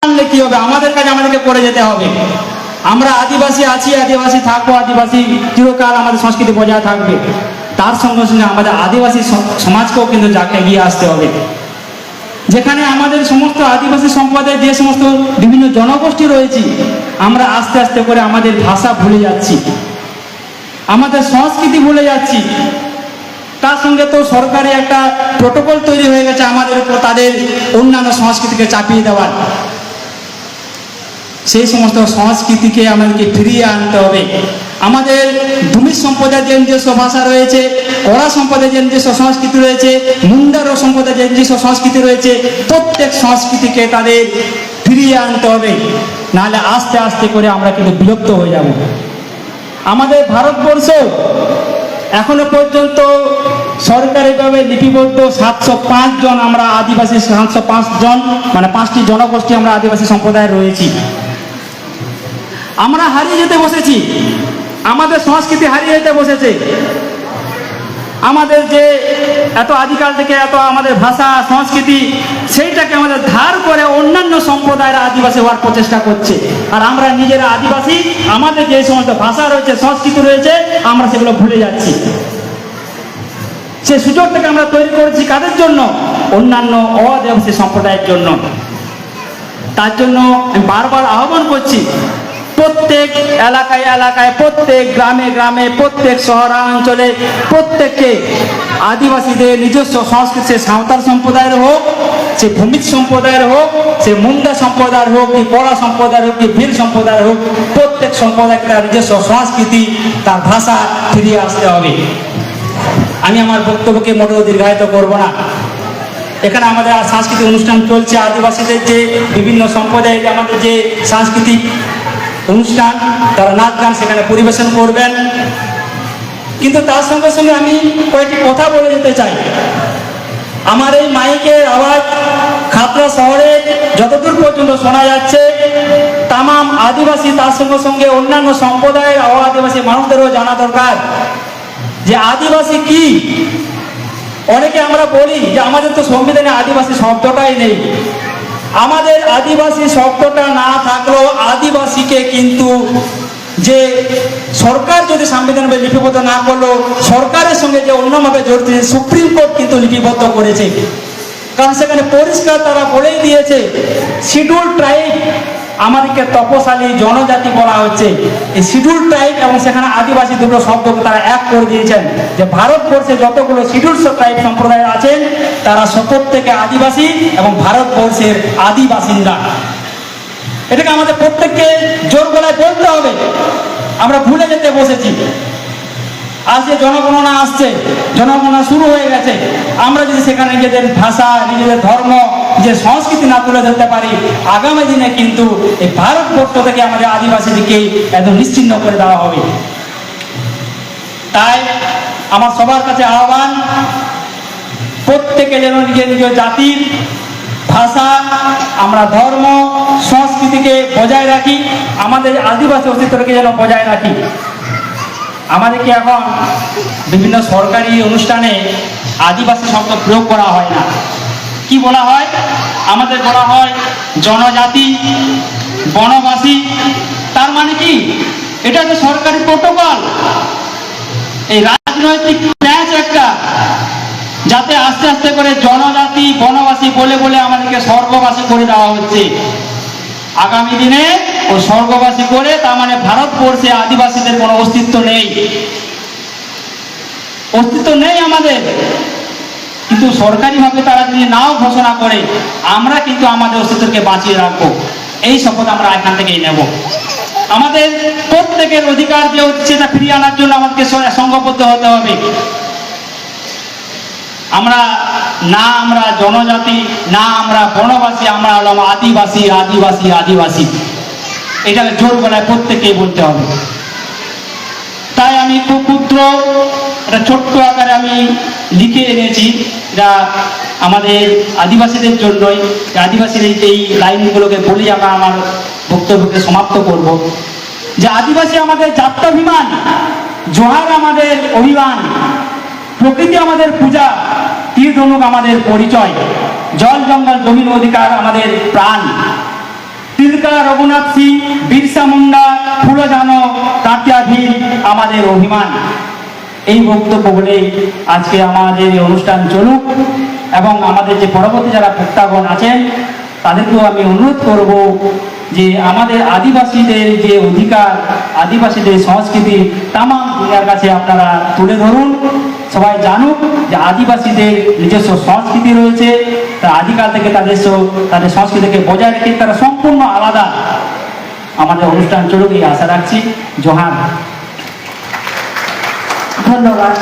আনলে কি হবে? আমাদের কাজ আমাদেরকে করে যেতে হবে। আমরা আদিবাসী আছি, আদিবাসী থাকবো, আদিবাসী চিরকাল আমাদের সংস্কৃতি বজায় থাকবে। তার সঙ্গে সঙ্গে আমাদের আদিবাসী সমাজকেও কিন্তু এগিয়ে আসতে হবে। যেখানে আমাদের সমস্ত আদিবাসী সম্প্রদায়ের যে সমস্ত বিভিন্ন জনগোষ্ঠী রয়েছে, আমরা আস্তে আস্তে করে আমাদের ভাষা ভুলে যাচ্ছি, আমাদের সংস্কৃতি ভুলে যাচ্ছি। তার সঙ্গে তো সরকারি একটা প্রোটোকল তৈরি হয়ে গেছে আমাদের উপর, তাদের অন্যান্য সংস্কৃতিকে চাপিয়ে দেওয়ার। সেই সমস্ত সংস্কৃতিকে আমাদেরকে ফিরিয়ে আনতে হবে। আমাদের ভূমি সম্প্রদায়ের যে নিজস্ব ভাষা রয়েছে, কড়া সম্প্রদায়ের যে নিজস্ব সংস্কৃতি রয়েছে, মুন্ডারো সম্প্রদায়ের যে নিজস্ব সংস্কৃতি রয়েছে, প্রত্যেক সংস্কৃতিকে তাদের ফিরিয়ে আনতে হবে। নাহলে আস্তে আস্তে করে আমরা কিন্তু বিলুপ্ত হয়ে যাব। আমাদের ভারতবর্ষ এখনো পর্যন্ত সরকারিভাবে লিপিবদ্ধ 705 জন আমরা আদিবাসী, 705 জন মানে 5টি জনগোষ্ঠী আমরা আদিবাসী সম্প্রদায় রয়েছি। আমরা হারিয়ে যেতে বসেছি, আমাদের সংস্কৃতি হারিয়ে যেতে বসেছে। আমাদের যে এত আদিকাল থেকে এত আমাদের ভাষা সংস্কৃতি, সেইটাকে আমাদের ধার করে অন্যান্য সম্প্রদায়ের আদিবাসী হওয়ার প্রচেষ্টা করছে। আর আমরা নিজেরা আদিবাসী, আমাদের যে সমস্ত ভাষা রয়েছে, সংস্কৃতি রয়েছে, আমরা সেগুলো ভুলে যাচ্ছি। সে সুযোগটাকে আমরা তৈরি করেছি কাদের জন্য? অন্যান্য আদিবাসী সম্প্রদায়ের জন্য। তার জন্য আমি বারবার আহ্বান করছি, প্রত্যেক এলাকায় এলাকায়, প্রত্যেক গ্রামে গ্রামে, প্রত্যেক শহরাঞ্চলে প্রত্যেককে আদিবাসীদের নিজস্ব সংস্কৃতি, সে সাঁওতাল সম্প্রদায়ের হোক, সে ভূমিজ সম্প্রদায়ের হোক, সে মুন্ডা সম্প্রদায়ের হোক, কি কড়া সম্প্রদায়ের হোক, কি ভিল সম্প্রদায়ের হোক, প্রত্যেক সম্প্রদায়কে তার নিজস্ব সংস্কৃতি, তার ভাষা ফিরিয়ে আসতে হবে। আমি আমার বক্তব্যকে মোটেও দীর্ঘায়িত করব না। এখানে আমাদের সাংস্কৃতিক অনুষ্ঠান চলছে, আদিবাসীদের যে বিভিন্ন সম্প্রদায়ের আমাদের যে সাংস্কৃতিক অনুষ্ঠান, তারা নাচ গান সেখানে পরিবেশন করবেন। কিন্তু তার সঙ্গে সঙ্গে আমি কয়েকটি কথা বলে যেতে চাই। আমার এই মাইকের আওয়াজ খাতড়া শহরে যতদূর পর্যন্ত শোনা যাচ্ছে, তামাম আদিবাসী, তার সঙ্গে সঙ্গে অন্যান্য সম্প্রদায়ের আদিবাসী মানুষদেরও জানা দরকার যে আদিবাসী কি। অনেকে আমরা বলি যে আমাদের তো সংবিধানে আদিবাসী শব্দটাই নেই। আমাদের আদিবাসী শব্দটা না থাকলেও আদিবাসীকে কিন্তু যে সরকার যদি সংবিধানে লিপিবদ্ধ না করলো, সরকারের সঙ্গে যে অন্যভাবে জড়িত সুপ্রিম কোর্ট কিন্তু লিপিবদ্ধ করেছে। কারণ সেখানে পরিষ্কার তারা বলেই দিয়েছে, শিডিউল ট্রাইব আমাদেরকে তপশালী জনজাতি বলা হচ্ছে। এই শিডিউল ট্রাইব এবং সেখানে আদিবাসী দুটো শব্দকে তারা এক করে দিয়েছেন যে ভারতবর্ষে যতগুলো শিডিউল ট্রাইব সম্প্রদায় আছেন তারা প্রত্যেকে আদিবাসী এবং ভারতবর্ষের আদিবাসিন্দা। এটাকে আমাদের প্রত্যেককে জোর গলায় বলতে হবে। আমরা ভুলে যেতে বসেছি। আজ যে জনগণনা আসছে, জনগণনা শুরু হয়ে গেছে, আমরা যদি সেখানে নিজেদের ভাষা, নিজেদের ধর্ম, যে সংস্কৃতি না তুলে ধরতে পারি, আগামী দিনে কিন্তু এই ভারতবর্ষ থেকে আমাদের আদিবাসীদেরকে একদম নিশ্চিহ্ন করে দেওয়া হবে। তাই আমার সবার কাছে আহ্বান, প্রত্যেকে যেন নিজের নিজের জাতির ভাষা, আমরা ধর্ম, সংস্কৃতিকে বজায় রাখি, আমাদের আদিবাসী অস্তিত্বকে যেন বজায় রাখি। আমাদেরকে এখন বিভিন্ন সরকারি অনুষ্ঠানে আদিবাসী শব্দ প্রয়োগ করা হয় না। কি বলা হয়? আমাদের বলা হয় জনজাতি, বনবাসী। তার মানে কি? এটা তো সরকারি প্রোটোকল, এই রাজনৈতিক প্যাচ একটা, যাতে আস্তে আস্তে করে জনজাতি, বনবাসী বলে বলে আমাদেরকে স্বর্গবাসী করে দেওয়া হচ্ছে। আগামী দিনে ও স্বর্গবাসী করে, তার মানে ভারতবর্ষে আদিবাসীদের কোনো অস্তিত্ব নেই, অস্তিত্ব নেই আমাদের। কিন্তু সরকারিভাবে তারা যদি নাও ঘোষণা করে, আমরা কিন্তু আমাদের অস্তিত্বকে বাঁচিয়ে রাখবো। এই শপথ আমরা এখান থেকেই নেব। আমাদের প্রত্যেকের অধিকার যে সেটা ফিরিয়ে আনার জন্য আমাদেরকে সংঘবদ্ধ হতে হবে। আমরা জনজাতি, না আমরা বনবাসী, আমরা হলাম আদিবাসী, আদিবাসী, আদিবাসী। এটাকে জোর গলায় প্রত্যেকেই বলতে হবে। তাই আমি খুব ক্ষুদ্র একটা ছোট্ট আকারে আমি লিখে এনেছি, এটা আমাদের আদিবাসীদের জন্যই। আদিবাসীর এই লাইনগুলোকে বলি আমরা আমার বক্তব্যকে সমাপ্ত করব। যে আদিবাসী আমাদের জাত্যাভিমান, জোহার আমাদের অভিমান, প্রকৃতি আমাদের পূজা, তীর ধনুক আমাদের পরিচয়, জল জঙ্গল জমিন অধিকার আমাদের প্রাণ। তিলকা রঘুনাথ সিং, বিরসা মুন্ডা, ফুলো জানো, তাঁতিয়া ভীম আমাদের অভিমান। এই বক্তব্য বলে আজকে আমাদের এই অনুষ্ঠান চলুক এবং আমাদের যে পরবর্তী যারা বক্তাগণ আছেন তাদেরকেও আমি অনুরোধ করব যে আমাদের আদিবাসীদের যে অধিকার, আদিবাসীদের সংস্কৃতি তামাম দুনিয়ার কাছে আপনারা তুলে ধরুন। সবাই জানুক যে আদিবাসীদের নিজস্ব সংস্কৃতি রয়েছে, তারা আদিকাল থেকে তাদের সংস্কৃতিকে বজায় রেখে তারা সম্পূর্ণ আলাদা। আমাদের অনুষ্ঠান চলুক এই আশা রাখছি। জোহার। ধন্যবাদ।